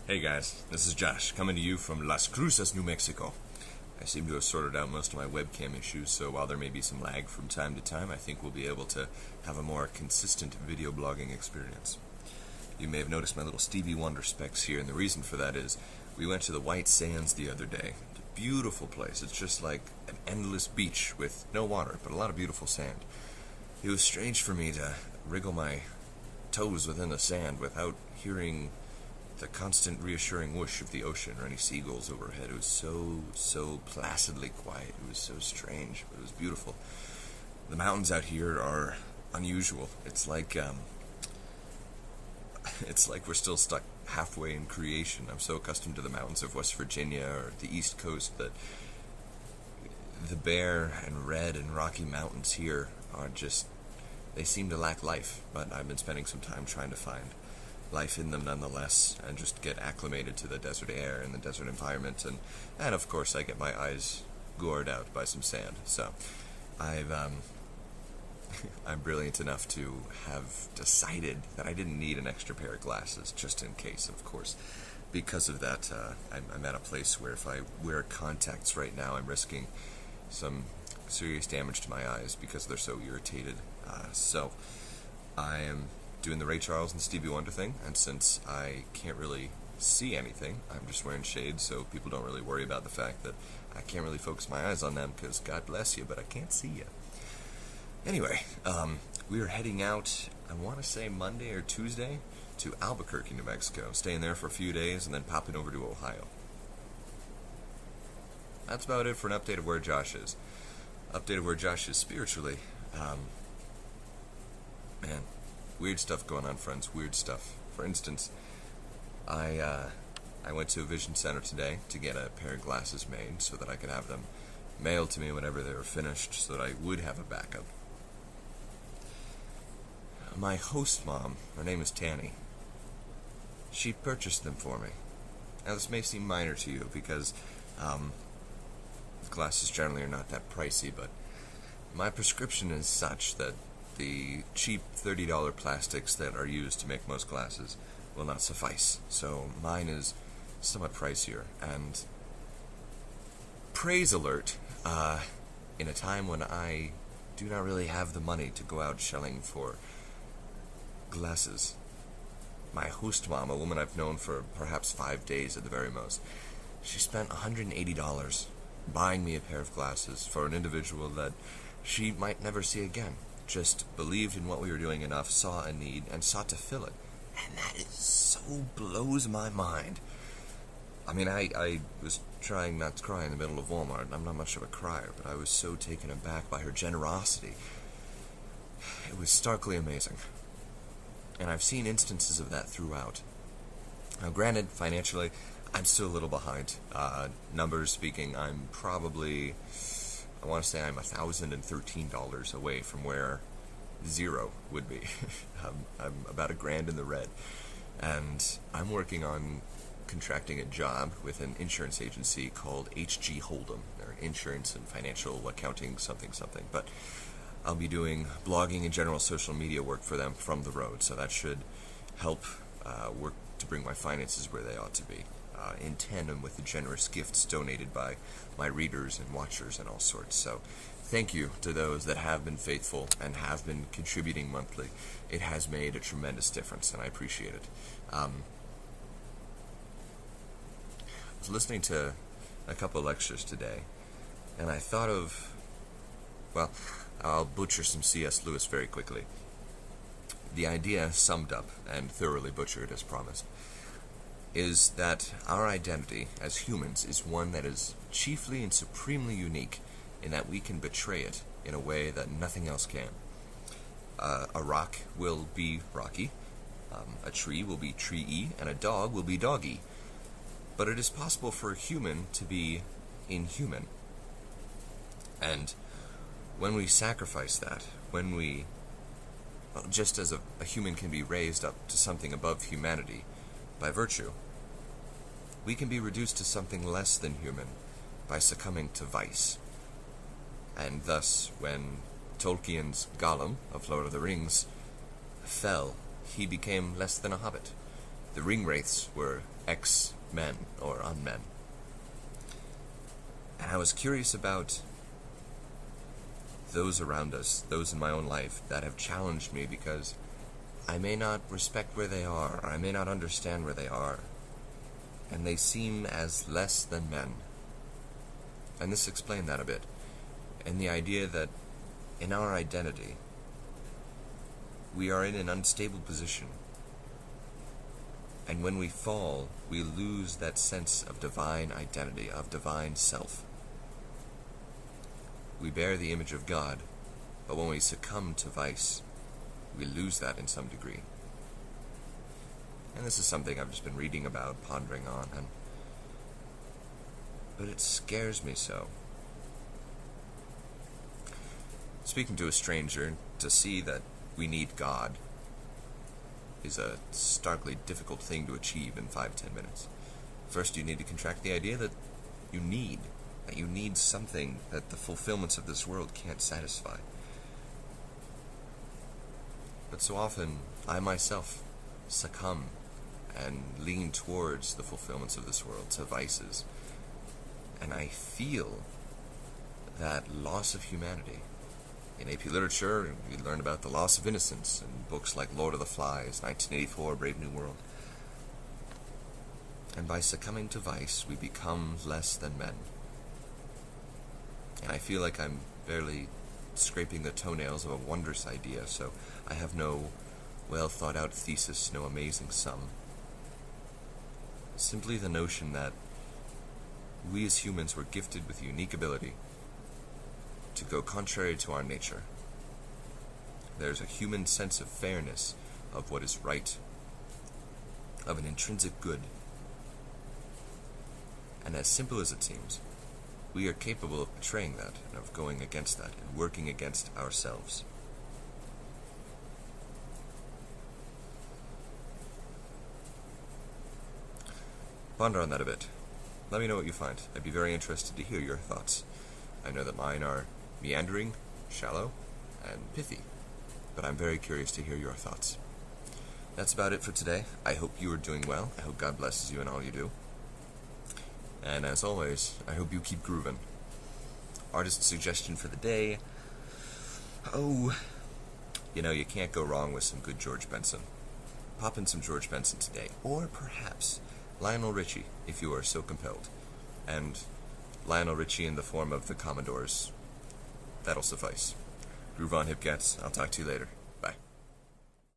Hey guys, this is Josh, coming to you from Las Cruces, New Mexico. I seem to have sorted out most of my webcam issues, so while there may be some lag from time to time, I think we'll be able to have a more consistent video blogging experience. You may have noticed my little Stevie Wonder specs here, and the reason for that is we went to the White Sands the other day. It's a beautiful place. It's just like an endless beach with no water, but a lot of beautiful sand. It was strange for me to wriggle my toes within the sand without hearing the constant reassuring whoosh of the ocean or any seagulls overhead. It was so placidly quiet. It was so strange, but it was beautiful. The mountains out here are unusual. It's like we're still stuck halfway in creation. I'm so accustomed to the mountains of West Virginia or the East Coast that the bare and red and rocky mountains here are just, they seem to lack life, but I've been spending some time trying to find life in them nonetheless, and just get acclimated to the desert air and the desert environment, and of course I get my eyes gored out by some sand. So I'm brilliant enough to have decided that I didn't need an extra pair of glasses, just in case, of course. Because of that, I'm at a place where if I wear contacts right now, I'm risking some serious damage to my eyes because they're so irritated. So I am doing the Ray Charles and Stevie Wonder thing, and since I can't really see anything, I'm just wearing shades so people don't really worry about the fact that I can't really focus my eyes on them because God bless you, but I can't see you. Anyway, we are heading out, I want to say Monday or Tuesday, to Albuquerque, New Mexico, staying there for a few days and then popping over to Ohio. That's about it for an update of where Josh is. Update of where Josh is spiritually. Man, weird stuff going on, friends. Weird stuff. For instance, I went to a vision center today to get a pair of glasses made so that I could have them mailed to me whenever they were finished so that I would have a backup. My host mom, her name is Tanny, she purchased them for me. Now this may seem minor to you because glasses generally are not that pricey, but my prescription is such that the cheap $30 plastics that are used to make most glasses will not suffice. So mine is somewhat pricier. And praise alert, in a time when I do not really have the money to go out shelling for glasses, my host mom, a woman I've known for perhaps 5 days at the very most, she spent $180 buying me a pair of glasses for an individual that she might never see again. Just believed in what we were doing enough, saw a need, and sought to fill it. And that is so blows my mind. I mean, I was trying not to cry in the middle of Walmart, and I'm not much of a crier, but I was so taken aback by her generosity. It was starkly amazing. And I've seen instances of that throughout. Now, granted, financially, I'm still a little behind. Numbers speaking, I'm probably, I want to say I'm $1,013 away from where zero would be. I'm about $1,000 in the red. And I'm working on contracting a job with an insurance agency called H.G. Hold'em. They're insurance and financial accounting something. But I'll be doing blogging and general social media work for them from the road. So that should help work to bring my finances where they ought to be. In tandem with the generous gifts donated by my readers and watchers and all sorts. So thank you to those that have been faithful and have been contributing monthly. It has made a tremendous difference, and I appreciate it. I was listening to a couple lectures today, and I thought of, well, I'll butcher some C.S. Lewis very quickly. The idea summed up and thoroughly butchered as promised is that our identity as humans is one that is chiefly and supremely unique in that we can betray it in a way that nothing else can. A rock will be rocky, a tree will be tree-y, and a dog will be doggy. But it is possible for a human to be inhuman. And when we sacrifice that, when we, well, just as a human can be raised up to something above humanity, by virtue, we can be reduced to something less than human by succumbing to vice. And thus, when Tolkien's Gollum of Lord of the Rings fell, he became less than a hobbit. The ring wraiths were ex-men or unmen. And I was curious about those around us, those in my own life, that have challenged me because I may not respect where they are, or I may not understand where they are, and they seem as less than men. And this explained that a bit, and the idea that in our identity, we are in an unstable position, and when we fall, we lose that sense of divine identity, of divine self. We bear the image of God, but when we succumb to vice, we lose that in some degree. And this is something I've just been reading about, pondering on, but it scares me so. Speaking to a stranger, to see that we need God is a starkly difficult thing to achieve in 5-10 minutes. First, you need to contract the idea that you need something that the fulfillments of this world can't satisfy. But so often, I myself succumb and lean towards the fulfillments of this world, to vices. And I feel that loss of humanity. In AP literature, we learn about the loss of innocence in books like Lord of the Flies, 1984, Brave New World. And by succumbing to vice, we become less than men. And I feel like I'm barely scraping the toenails of a wondrous idea, so I have no well-thought-out thesis, no amazing sum. Simply the notion that we as humans were gifted with a unique ability to go contrary to our nature. There's a human sense of fairness, of what is right, of an intrinsic good. And as simple as it seems, we are capable of betraying that, and of going against that, and working against ourselves. Ponder on that a bit. Let me know what you find. I'd be very interested to hear your thoughts. I know that mine are meandering, shallow, and pithy, but I'm very curious to hear your thoughts. That's about it for today. I hope you are doing well. I hope God blesses you in all you do. And as always, I hope you keep grooving. Artist suggestion for the day. Oh, you can't go wrong with some good George Benson. Pop in some George Benson today. Or perhaps Lionel Richie, if you are so compelled. And Lionel Richie in the form of the Commodores. That'll suffice. Groove on, Hipcats. I'll talk to you later.